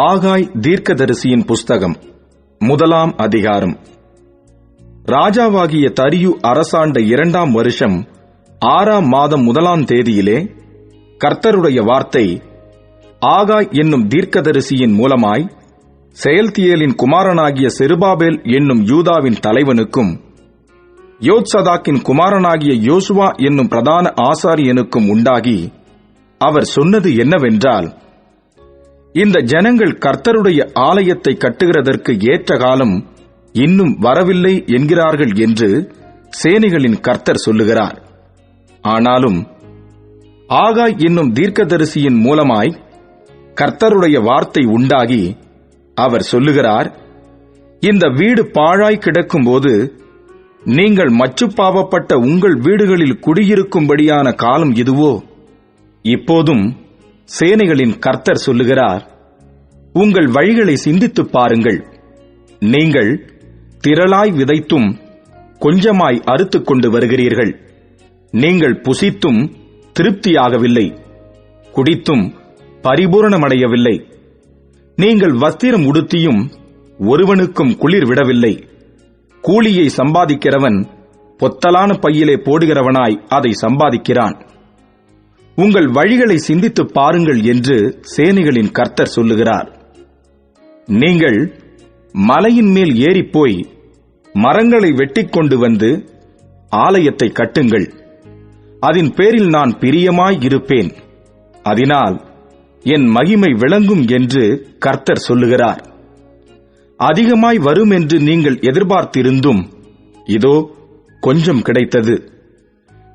ஆகாய் தீர்க்கதரிசியின் புஸ்தகம் 1 அதிகாரம். ராஜாவாகிய தரியு அரசாண்ட 2 வருஷம் 6 மாதம் 1 தேதியிலே கர்த்தருடைய வார்த்தை ஆகாய் என்னும் தீர்க்கதரிசியின் மூலமாய் செயல்தியேலின் குமாரனாகிய செருபாபேல் என்னும் யூதாவின் தலைவனுக்கும் யோத்சதாக்கின் குமாரனாகிய யோசுவா என்னும் பிரதான ஆசாரியனுக்கும் உண்டாகி அவர் சொன்னது என்னவென்றால், இந்த ஜனங்கள் கர்த்தருடைய ஆலயத்தை கட்டுகிறதற்கு ஏற்ற காலம் இன்னும் வரவில்லை என்கிறார்கள் என்று சேனைகளின் கர்த்தர் சொல்லுகிறார். ஆனாலும் ஆகாய் என்னும் தீர்க்கதரிசியின் மூலமாய் கர்த்தருடைய வார்த்தை உண்டாகி அவர் சொல்லுகிறார், இந்த வீடு பாழாய் கிடக்கும்போது நீங்கள் மச்சுப்பாவப்பட்ட உங்கள் வீடுகளில் குடியிருக்கும்படியான காலம் இதுவோ? இப்போதும் சேனைகளின் கர்த்தர் சொல்லுகிறார், உங்கள் வழிகளை சிந்தித்துப் பாருங்கள். நீங்கள் திரளாய் விதைத்தும் கொஞ்சமாய் அறுத்துக் கொண்டு வருகிறீர்கள். நீங்கள் புசித்தும் திருப்தியாகவில்லை, குடித்தும் பரிபூரணமடையவில்லை. நீங்கள் வஸ்திரம் உடுத்தியும் ஒருவனுக்கும் குளிர் விடவில்லை. கூலியை சம்பாதிக்கிறவன் பொத்தலான பையிலே போடுகிறவனாய் அதை சம்பாதிக்கிறான். உங்கள் வழிகளை சிந்தித்துப் பாருங்கள் என்று சேனைகளின் கர்த்தர் சொல்லுகிறார். நீங்கள் மலையின் மேல் ஏறிப்போய் மரங்களை வெட்டிக் கொண்டு வந்து ஆலயத்தை கட்டுங்கள். அதன் பேரில் நான் பிரியமாய் இருப்பேன். அதனால் என் மகிமை விளங்கும் என்று கர்த்தர் சொல்லுகிறார். அதிகமாய் வரும் என்று நீங்கள் எதிர்பார்த்திருந்தும் இதோ கொஞ்சம் கிடைத்தது.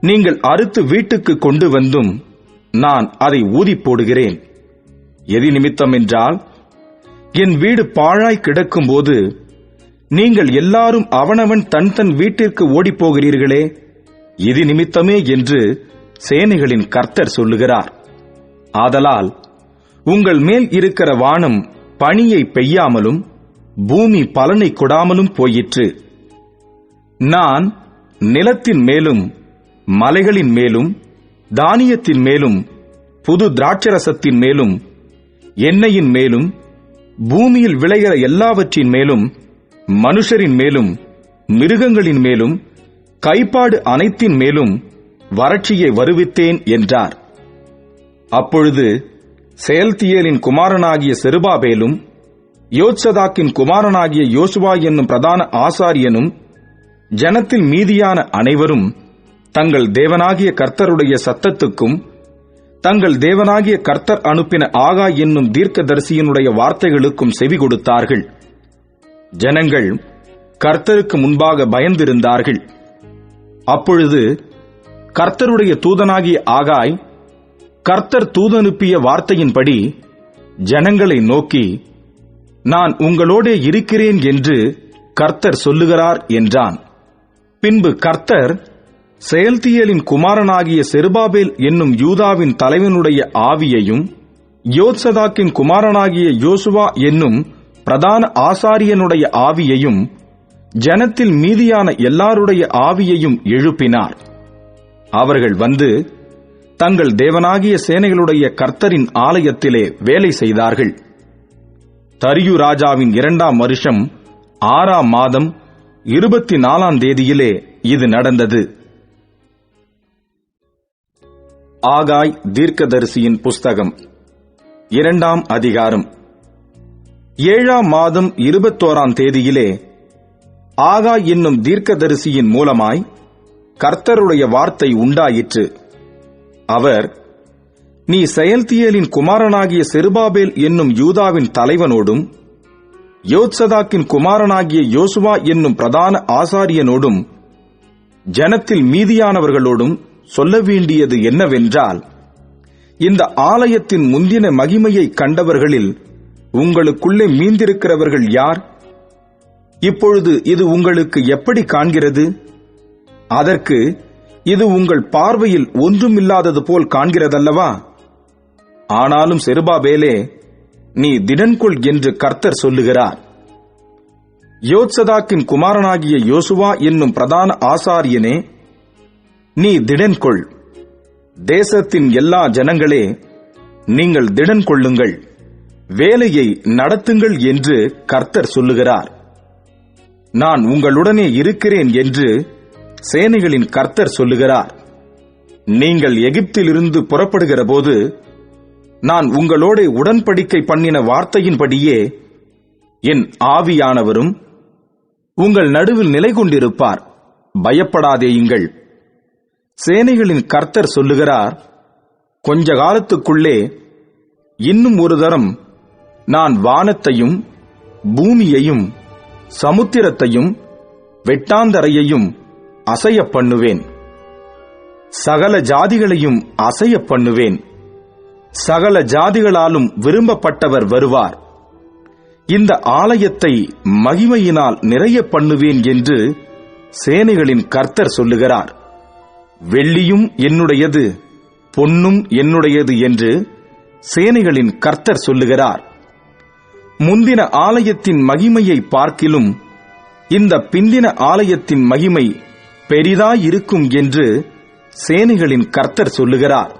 நீங்கள் அறுத்து வீட்டுக்கு கொண்டு வந்தும் நான் அதை ஊதிப் போடுகிறேன். எதி நிமித்தம் என்றால், என் வீடு பாழாய் கிடக்கும்போது நீங்கள் எல்லாரும் அவனவன் தன் தன் வீட்டிற்கு ஓடிப்போகிறீர்களே, இது நிமித்தமே என்று சேனைகளின் கர்த்தர் சொல்லுகிறார். ஆதலால் உங்கள் மேல் இருக்கிற வானம் பனியை பெய்யாமலும் பூமி பலனை கொடாமலும் போயிற்று. நான் நிலத்தின் மேலும் மலைகளின் மேலும் தானியத்தின் மேலும் புது திராட்சரசத்தின் மேலும் எண்ணெயின் மேலும் பூமியில் விளைகிற எல்லாவற்றின் மேலும் மனுஷரின் மேலும் மிருகங்களின் மேலும் கைப்பாடு அனைத்தின் மேலும் வறட்சியை வருவித்தேன் என்றார். அப்பொழுது செயல்தியேலின் குமாரனாகிய செருபாபேலும் யோத்சதாக்கின் குமாரனாகிய யோசுவா என்னும் பிரதான ஆசாரியனும் ஜனத்தில் மீதியான அனைவரும் தங்கள் தேவனாகிய கர்த்தருடைய சத்தத்துக்கும் தங்கள் தேவனாகிய கர்த்தர் அனுப்பின ஆகாய் என்னும் தீர்க்கதரிசியினுடைய வார்த்தைகளுக்கும் செவி கொடுத்தார்கள். ஜனங்கள் கர்த்தருக்கு முன்பாக பயந்திருந்தார்கள். அப்பொழுது கர்த்தருடைய தூதனாகிய ஆகாய் கர்த்தர் தூதனுப்பிய வார்த்தையின்படி ஜனங்களை நோக்கி, நான் உங்களோடே இருக்கிறேன் என்று கர்த்தர் சொல்லுகிறார் என்றான். பின்பு கர்த்தர் செயல்தியேலின் குமாரனாகிய செருபாபேல் என்னும் யூதாவின் தலைவனுடைய ஆவியையும் யோத்சதாக்கின் குமாரனாகிய யோசுவா என்னும் பிரதான ஆசாரியனுடைய ஆவியையும் ஜனத்தில் மீதியான எல்லாருடைய ஆவியையும் எழுப்பினார். அவர்கள் வந்து தங்கள் தேவனாகிய சேனைகளுடைய கர்த்தரின் ஆலயத்திலே வேலை செய்தார்கள். தரியு ராஜாவின் 2 வருஷம் 6 மாதம் 24 தேதியிலே இது நடந்தது. ஆகாய் தீர்க்கதரிசியின் புஸ்தகம் 2 அதிகாரம். 7 மாதம் 21 தேதியிலே ஆகாய் என்னும் தீர்க்கதரிசியின் மூலமாய் கர்த்தருடைய வார்த்தை உண்டாயிற்று. அவர், நீ செயல்தியேலின் குமாரனாகிய செருபாபேல் என்னும் யூதாவின் தலைவனோடும் யோத்சதாக்கின் குமாரனாகிய யோசுவா என்னும் பிரதான ஆசாரியனோடும் ஜனத்தில் மீதியானவர்களோடும் சொல்ல வேண்டியது என்னவென்றால், இந்த ஆலயத்தின் முந்தின மகிமையை கண்டவர்களில் உங்களுக்குள்ளே மீந்திருக்கிறவர்கள் யார்? இப்பொழுது இது உங்களுக்கு எப்படி காண்கிறது? அதற்கு இது உங்கள் பார்வையில் ஒன்றுமில்லாதது போல் காண்கிறதல்லவா? ஆனாலும் செருபாபேலே, நீ திடன்கொள் என்று கர்த்தர் சொல்லுகிறார். யோத்சதாக்கின் குமாரனாகிய யோசுவா என்னும் பிரதான ஆசாரியனே, நீ திடன்கொள். தேசத்தின் எல்லா ஜனங்களே, நீங்கள் திடன் கொள்ளுங்கள். வேலையை நடத்துங்கள் என்று கர்த்தர் சொல்லுகிறார். நான் உங்களுடனே இருக்கிறேன் என்று சேனைகளின் கர்த்தர் சொல்லுகிறார். நீங்கள் எகிப்திலிருந்து புறப்படுகிற போது நான் உங்களோட உடன்படிக்கை பண்ணின வார்த்தையின்படியே என் ஆவியானவரும் உங்கள் நடுவில் நிலை கொண்டிருப்பார். பயப்படாதேயுங்கள். சேனைகளின் கர்த்தர் சொல்லுகிறார், கொஞ்ச காலத்துக்குள்ளே இன்னும் ஒரு தரம் நான் வானத்தையும் பூமியையும் சமுத்திரத்தையும் வெட்டாந்தரையையும் அசைய பண்ணுவேன். சகல ஜாதிகளையும் அசைய பண்ணுவேன். சகல ஜாதிகளாலும் விரும்பப்பட்டவர் வருவார். இந்த ஆலயத்தை மகிமையினால் நிறைய பண்ணுவேன் என்று சேனைகளின் கர்த்தர் சொல்லுகிறார். வெள்ளியும் என்னுடையது, பொன்னும் என்னுடையது என்று சேனைகளின் கர்த்தர் சொல்லுகிறார். முந்தின ஆலயத்தின் மகிமையை பார்க்கிலும் இந்த பிந்தின ஆலயத்தின் மகிமை பெரிதாயிருக்கும் என்று சேனைகளின் கர்த்தர் சொல்லுகிறார்.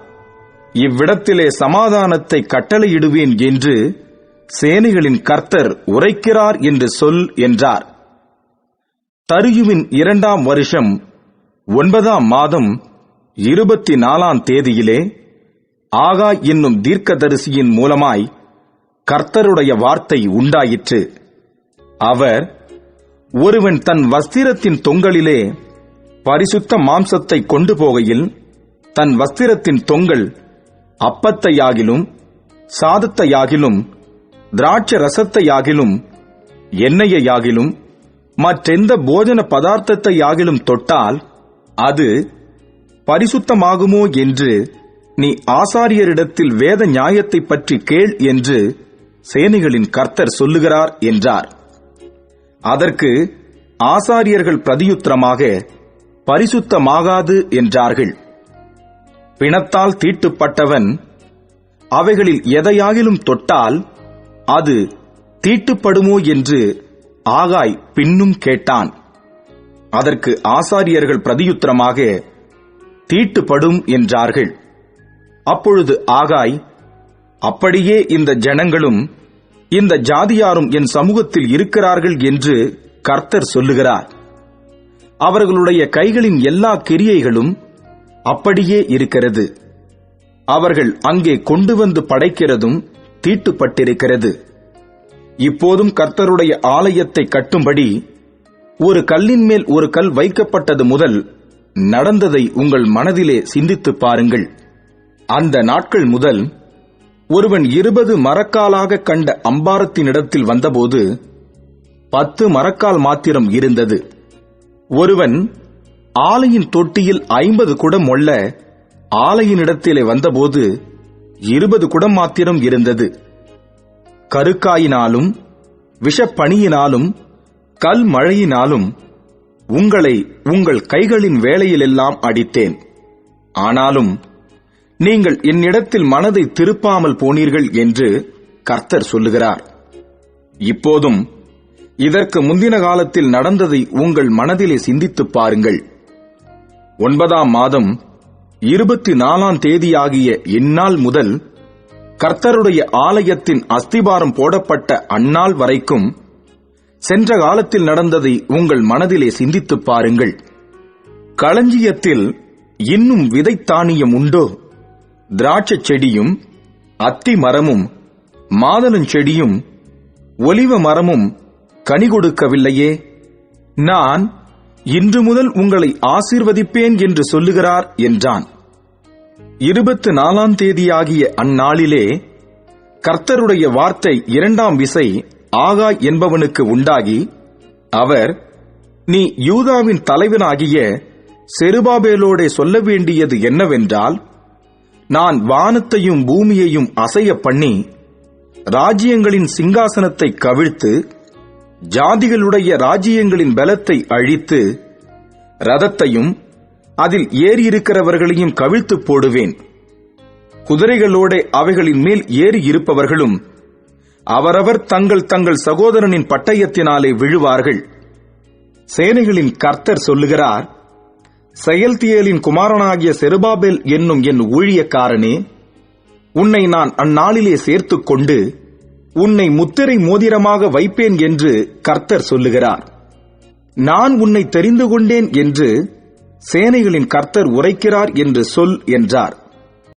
இவ்விடத்திலே சமாதானத்தை கட்டளையிடுவேன் என்று சேனைகளின் கர்த்தர் உரைக்கிறார் என்று சொல் என்றார். தரியுவின் 2ஆம் வருஷம் 9ஆம் மாதம் 24ஆம் தேதியிலே ஆகாய் என்னும் தீர்க்கதரிசியின் மூலமாய் கர்த்தருடைய வார்த்தை உண்டாயிற்று. அவர், ஒருவன் தன் வஸ்திரத்தின் தொங்கலிலே பரிசுத்த மாம்சத்தை கொண்டு போகையில் தன் வஸ்திரத்தின் தொங்கல் அப்பத்தையாகிலும் சாதத்தையாகிலும் திராட்சை ரசத்தையாகிலும் எண்ணெயையாகிலும் மற்றெந்த போஜன பதார்த்தத்தையாகிலும் தொட்டால் அது பரிசுத்தமாகுமோ என்று நீ ஆசாரியரிடத்தில் வேத நியாயத்தை பற்றி கேள் என்று சேனைகளின் கர்த்தர் சொல்லுகிறார் என்றார். அதற்கு ஆசாரியர்கள் பிரதியுத்தரமாக, பரிசுத்தமாகாது என்றார்கள். பிணத்தால் தீட்டுப்பட்டவன் அவைகளில் எதையாகிலும் தொட்டால் அது தீட்டுப்படுமோ என்று ஆகாய் பின்னும் கேட்டான். அதற்கு ஆசாரியர்கள் பிரதியுத்தரமாக, தீட்டுப்படும் என்றார்கள். அப்பொழுது ஆகாய், அப்படியே இந்த ஜனங்களும் இந்த ஜாதியாரும் என் சமூகத்தில் இருக்கிறார்கள் என்று கர்த்தர் சொல்லுகிறார். அவர்களுடைய கைகளின் எல்லா கிரியைகளும் அப்படியே இருக்கிறது. அவர்கள் அங்கே கொண்டு வந்து படைக்கிறதும் தீட்டுப்பட்டிருக்கிறது. இப்போதும் கர்த்தருடைய ஆலயத்தை கட்டும்படி ஒரு கல்லின் மேல் ஒரு கல் வைக்கப்பட்டது முதல் நடந்ததை உங்கள் மனதிலே சிந்தித்துப் பாருங்கள். அந்த நாட்கள் முதல் ஒருவன் 20 மரக்காலாக கண்ட அம்பாரத்தினிடத்தில் வந்தபோது 10 மரக்கால் மாத்திரம் இருந்தது. ஒருவன் ஆலையின் தொட்டியில் 50 குடம் மொள்ள ஆலையினிடத்திலே வந்தபோது 20 குடம் மாத்திரம் இருந்தது. கருக்காயினாலும் விஷப்பணியினாலும் கல் மழையினாலும் உங்களை உங்கள் கைகளின் வேலையிலெல்லாம் அடித்தேன். ஆனாலும் நீங்கள் என்னிடத்தில் மனதை திருப்பாமல் போனீர்கள் என்று கர்த்தர் சொல்லுகிறார். இப்போதும் இதற்கு முந்தின காலத்தில் நடந்ததை உங்கள் மனதிலே சிந்தித்துப் பாருங்கள். 9ஆம் மாதம் 24ஆம் தேதியாகிய இந்நாள் முதல் கர்த்தருடைய ஆலயத்தின் அஸ்திபாரம் போடப்பட்ட அந்நாள் வரைக்கும் சென்ற காலத்தில் நடந்ததை உங்கள் மனதிலே சிந்தித்துப் பாருங்கள். களஞ்சியத்தில் இன்னும் விதைத்தானியம் உண்டோ? திராட்சை செடியும் அத்தி மரமும் மாதளஞ்செடியும் ஒலிவ மரமும் கனி கொடுக்கவில்லையே? நான் இன்று முதல் உங்களை ஆசீர்வதிப்பேன் என்று சொல்லுகிறார் என்றான். 24ஆம் தேதியாகிய அந்நாளிலே கர்த்தருடைய வார்த்தை 2ஆம் விசை ஆகாய் என்பவனுக்கு உண்டாகி, அவர், நீ யூதாவின் தலைவனாகிய செருபாபேலோடே சொல்ல வேண்டியது என்னவென்றால், நான் வானத்தையும் பூமியையும் அசைய பண்ணி ராஜ்யங்களின் சிங்காசனத்தை கவிழ்த்து ஜாதிகளுடைய ராஜ்யங்களின் பலத்தை அழித்து ரதத்தையும் அதில் ஏறியிருக்கிறவர்களையும் கவிழ்த்து போடுவேன். குதிரைகளோட அவைகளின் மேல் ஏறி இருப்பவர்களும் அவரவர் தங்கள் தங்கள் சகோதரனின் பட்டயத்தினாலே விழுவார்கள். சேனைகளின் கர்த்தர் சொல்லுகிறார், செயல்தியேலின் குமாரனாகிய செருபாபேல் என்னும் என் ஊழியக்காரனே, உன்னை நான் அந்நாளிலே சேர்த்துக் கொண்டு உன்னை முத்திரை மோதிரமாக வைப்பேன் என்று கர்த்தர் சொல்லுகிறார். நான் உன்னை தெரிந்து கொண்டேன் என்று சேனைகளின் கர்த்தர் உரைக்கிறார் என்று சொல் என்றார்.